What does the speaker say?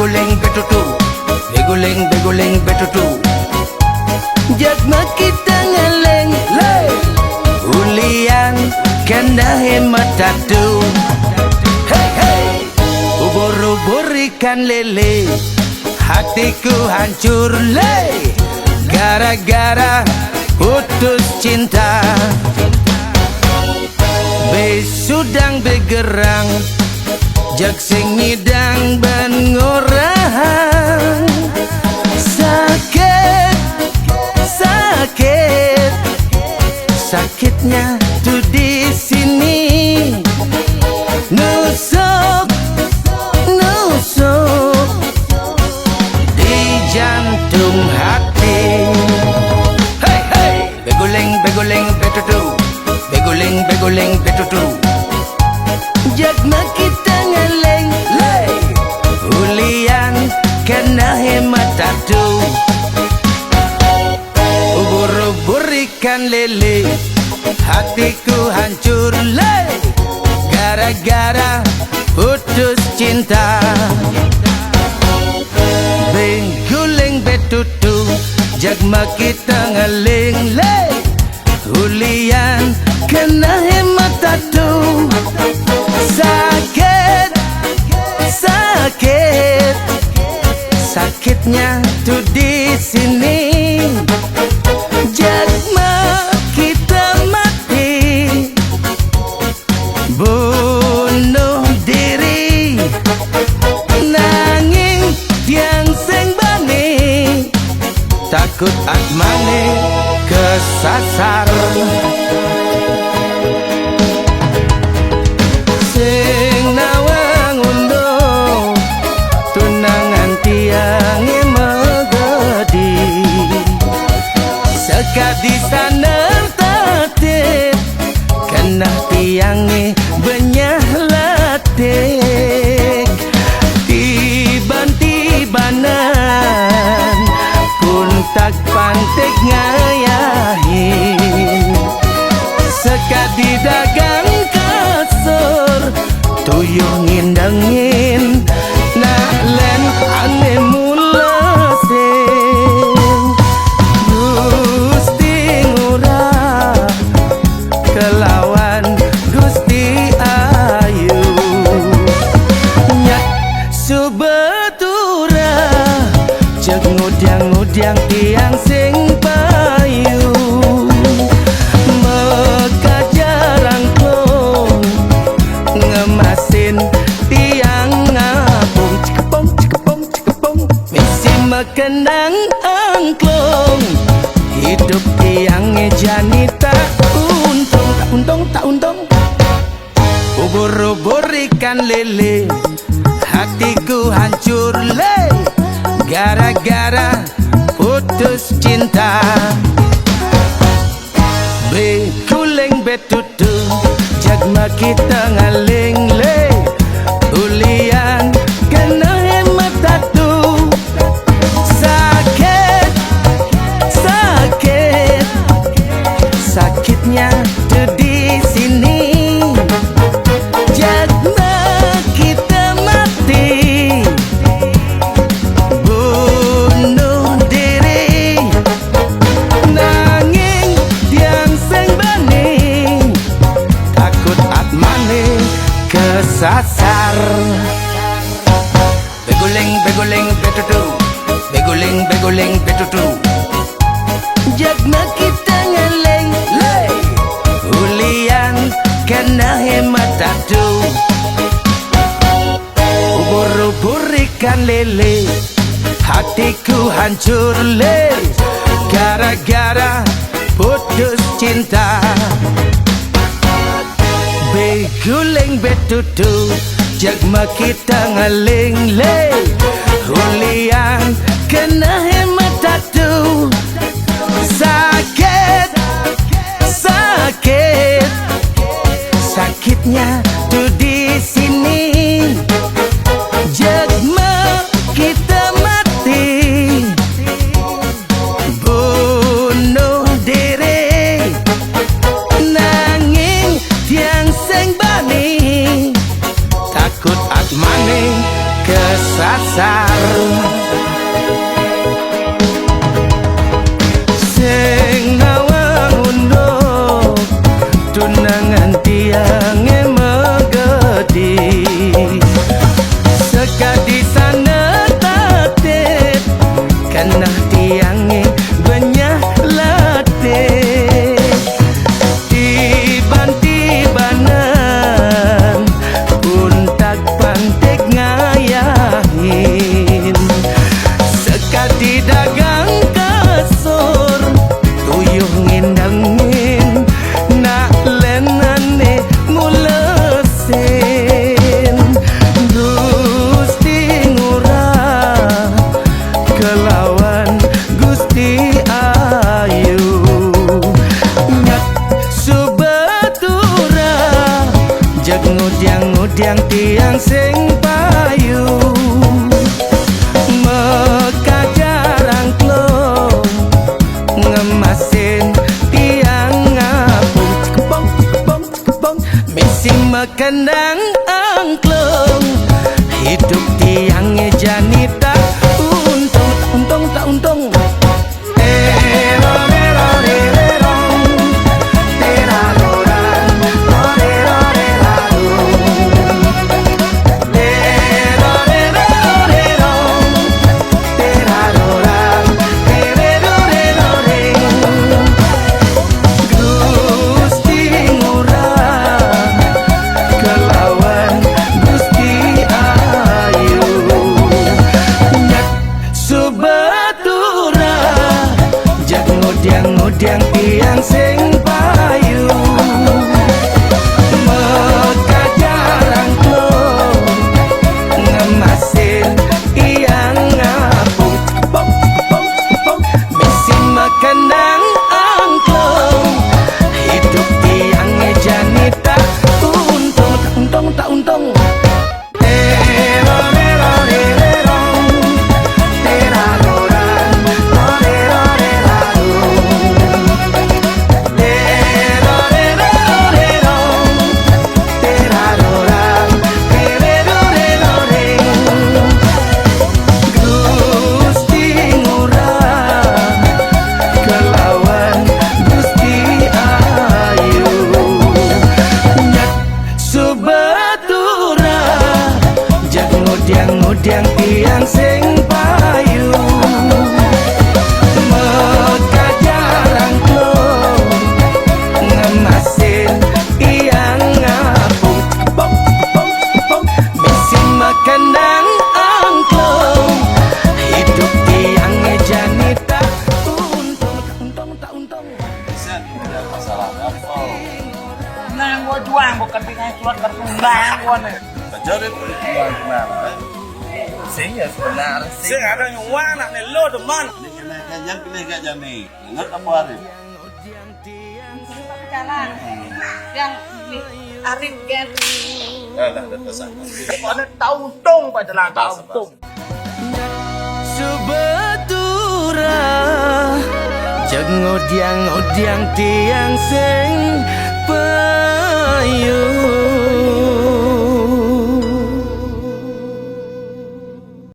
beguling betutu, beguling beguling betutu. Jagma kita ngeleng lay, ulian kena hemat tatu. Hey hey, ubur-ubur ikan lele, hatiku hancur lay, gara-gara putus cinta. Besudang begerang, jak sing ngidang ban ngorang. Sakit, sakit, sakitnya tuh di sini. Nusuk, nusuk di jantung hati. Hey hey, beguling beguling betutu, beguling beguling betutu. Jagma kita ngeleng lay, ulian kena hemat tatu. Ubur-ubur ikan lele, hatiku hancur lay, gara-gara putus cinta. Beguling betutu, jagma kita ngeleng lay, ulian kena hemat tatu. Sakit, sakit, sakitnya tuh di sini. Jagma kita mati, bunuh diri, nanging tiang sing bani, takut atmane kesasar. Sing nawang undo, tunangan tiange megedi, sekadi sana tatip, kena tiange benyah latik. Tiban-tibanan pun tak pantek ngayahin, sekadi dagang kasur, tuyuh ngindengin, nak len ane mulasin. Gusti ngurah kelawan Gusti ayu, nyak subetura cek ngudyang-ngudyang tiang sing payu. Meka jarang klong ngemasin tiang ngapung, cikepong cikepong cikepong, misi mekenang angklong. Hidup tiangnya jani tak untung, tak untung, tak untung. Ubur-ubur ikan lele, hatiku hancur le, gara-gara putus cinta. Beguling betutu, jagma kita ngaling le, ulian kena hemat tatu. Sakit, sakit, sakitnya tuh di sini. Jagma kita mati, bunuh diri, nanging tiang sing bani, takut atmane kesasar. Beguling beguling betutu, beguling beguling betutu. Jagma kita ngeleng lay, ulian kena hemat tatu. Ubur-ubur ikan lele, hatiku hancur le, gara-gara putus cinta. Beguling betutu, jagma kita ngaling le, ulian kena hemat tatu. Sakit, sakit, sakitnya tuh di sini. Jagma kita mati, bunuh diri, nanging tiang sing bani, takut atmane kesasar. sasar. Sing ngawang undo tunangan tiange megedi sekadi sana tatet karena tiange banyak latih tiban-tibanan untak pantek ngayahin sekadi dagang kasur tuyuh ngindangin nak lenane mulesin Gusti ngurah kelawan Gusti ayu nyak subatura jeg ngudyang-ngudyang tiang sing payu mekajarang klong ngemasin tiang ngapung kebong kebong kebong misi mekendang angklung hidup tiangnya janita untung tak untung ngudyang tiang sing payu mekajarang klong ngemasin iang ngapung kebong kebong kebong misi mekendang angklung hidup tiangnya janita untung tak untung ngudyang tiang sing payu mekajarang klong ngemasin iang ngapung kebong kebong kebong misi mekendang angklung hidup tiangnya janita untung tak untung bisa tidak masalah apa nah gua juang bukan dengan surat bertundang gua nih jadi gimana sing ya sebenar sing ada yang wana nih lo teman yang pilih gak jami ingat apa hari jalan yang Arif kan lah tetesan ada tahu dong pada jalan tahu dong subatura jeg ngudyang tiang sing payu